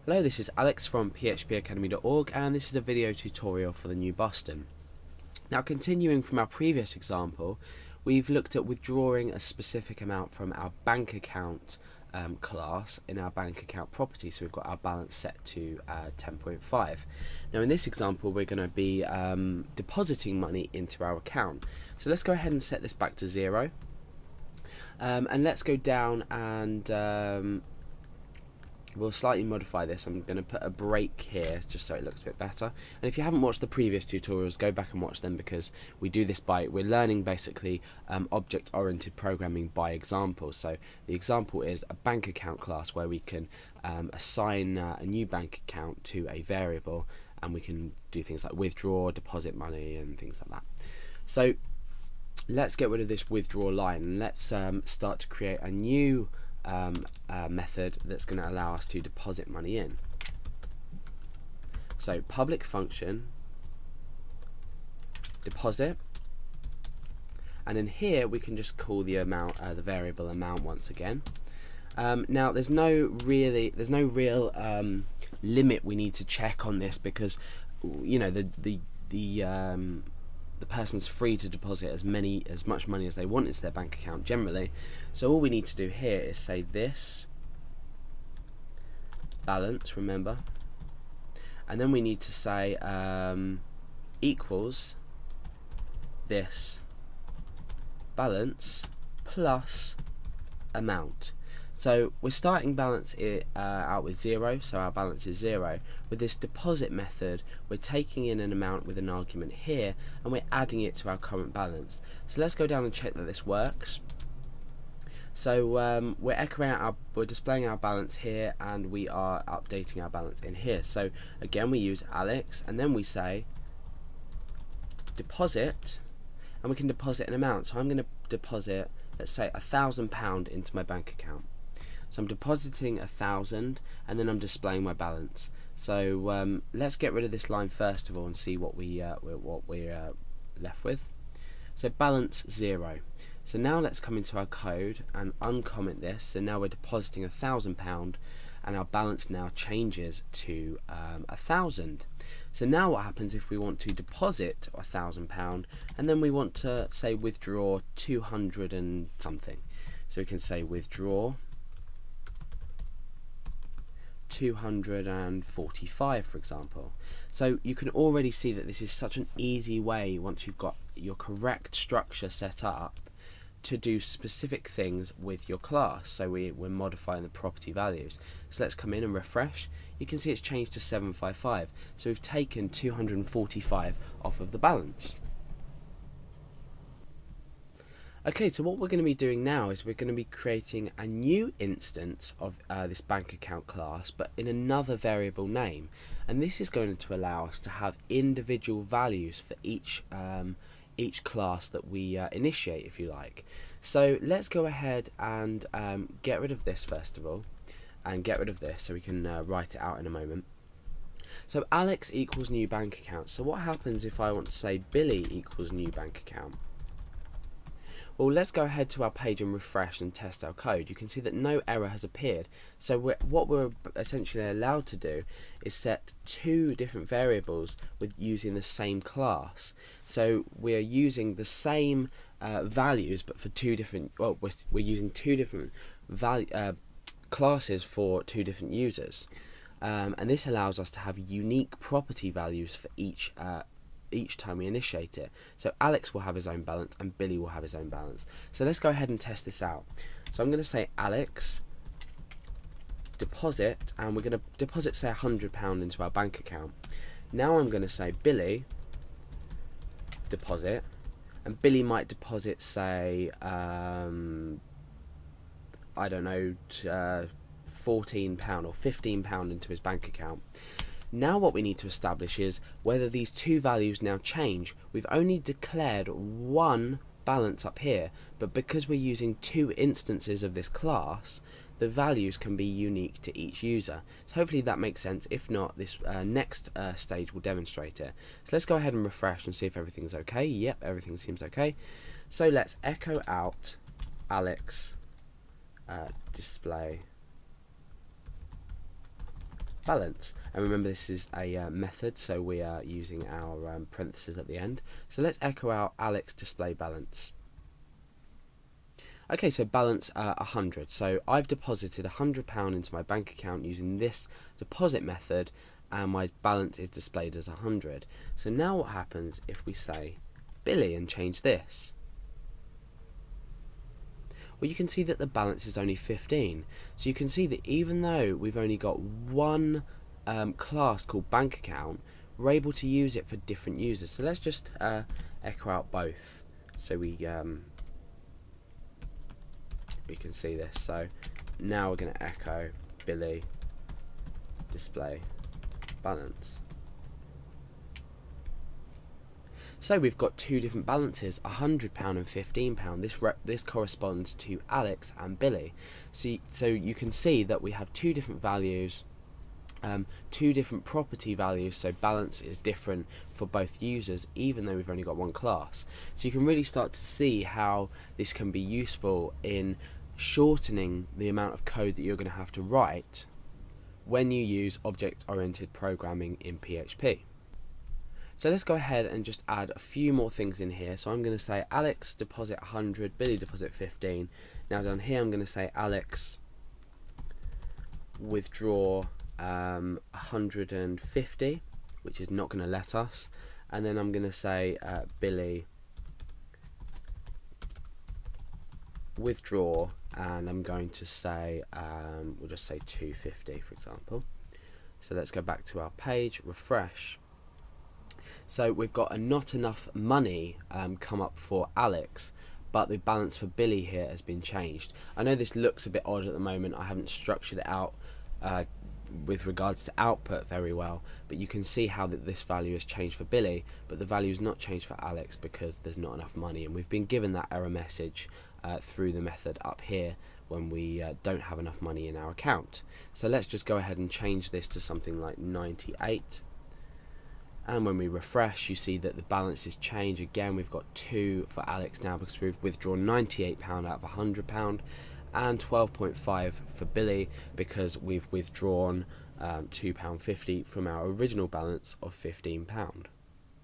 Hello, this is Alex from phpacademy.org, and this is a video tutorial for the new Boston. Now, continuing from our previous example, we've looked at withdrawing a specific amount from our bank account class in our bank account property. So we've got our balance set to 10.5. Now in this example we're going to be depositing money into our account. So let's go ahead and set this back to 0. And let's go down and we'll slightly modify this. I'm going to put a break here just so it looks a bit better. And if you haven't watched the previous tutorials, go back and watch them, because we do this we're learning basically object-oriented programming by example. So the example is a bank account class where we can assign a new bank account to a variable, and we can do things like withdraw, deposit money and things like that. So let's get rid of this withdraw line and let's start to create a new method that's going to allow us to deposit money in. So public function deposit, and in here we can just call the amount, the variable amount once again. Now there's no real limit we need to check on this, because you know the person's free to deposit as much money as they want into their bank account generally. So all we need to do here is say this balance, remember, and then we need to say equals this balance plus amount. So we're starting balance out with 0, so our balance is 0. With this deposit method, we're taking in an amount with an argument here, and we're adding it to our current balance. So let's go down and check that this works. So we're displaying our balance here, and we are updating our balance in here. So again, we use Alex, and then we say deposit, and we can deposit an amount. So I'm going to deposit, let's say, £1,000 into my bank account. So I'm depositing 1,000, and then I'm displaying my balance. So let's get rid of this line first of all and see what we're left with. So balance 0. So now let's come into our code and uncomment this. So now we're depositing £1,000, and our balance now changes to 1,000. So now what happens if we want to deposit £1,000 and then we want to say withdraw 200 and something? So we can say withdraw 245, for example. So you can already see that this is such an easy way, once you've got your correct structure set up, to do specific things with your class. So we're modifying the property values. So let's come in and refresh. You can see it's changed to 755. So we've taken 245 off of the balance. Okay, so what we're going to be doing now is we're going to be creating a new instance of this bank account class, but in another variable name, and this is going to allow us to have individual values for each class that we initiate, if you like. So let's go ahead and get rid of this first of all, and get rid of this so we can write it out in a moment. So Alex equals new bank account. So what happens if I want to say Billy equals new bank account? Well, let's go ahead to our page and refresh and test our code. You can see that no error has appeared. So what we're essentially allowed to do is set two different variables with using the same class. So we're using the same values, but for two different. Well, we're using two different classes for two different users, and this allows us to have unique property values for each time we initiate it. So Alex will have his own balance and Billy will have his own balance. So let's go ahead and test this out. So I'm going to say Alex deposit, and we're going to deposit, say, £100 into our bank account. Now I'm going to say Billy deposit, and Billy might deposit, say, I don't know, £14 or £15 into his bank account. Now what we need to establish is whether these two values now change. We've only declared one balance up here, but because we're using two instances of this class, the values can be unique to each user. So hopefully that makes sense. If not, this next stage will demonstrate it. So let's go ahead and refresh and see if everything's okay. Yep, everything seems okay. So let's echo out Alex display balance. And remember, this is a method, so we are using our parentheses at the end. So let's echo out Alex display balance. Okay, so balance 100. So I've deposited £100 into my bank account using this deposit method, and my balance is displayed as 100. So now what happens if we say Billy and change this? Well, you can see that the balance is only 15. So you can see that even though we've only got one class called bank account, we're able to use it for different users. So let's just echo out both so we can see this. So now we're going to echo Billy display balance. So we've got two different balances, £100 and £15. This corresponds to Alex and Billy. So you can see that we have two different values, two different property values, so balance is different for both users even though we've only got one class. So you can really start to see how this can be useful in shortening the amount of code that you're going to have to write when you use object-oriented programming in PHP. So let's go ahead and just add a few more things in here. So I'm going to say Alex deposit 100, Billy deposit 15. Now down here I'm going to say Alex withdraw 150, which is not going to let us. And then I'm going to say Billy withdraw, and I'm going to say we'll just say 250 for example. So let's go back to our page, refresh. So we've got a not enough money come up for Alex, but the balance for Billy here has been changed. I know this looks a bit odd at the moment. I haven't structured it out with regards to output very well, but you can see how this value has changed for Billy, but the value is not changed for Alex because there's not enough money, and we've been given that error message through the method up here when we don't have enough money in our account. So let's just go ahead and change this to something like 98. And when we refresh, you see that the balances change again. We've got 2 for Alex now because we've withdrawn £98 out of £100, and 12.5 for Billy because we've withdrawn £2.50 from our original balance of £15.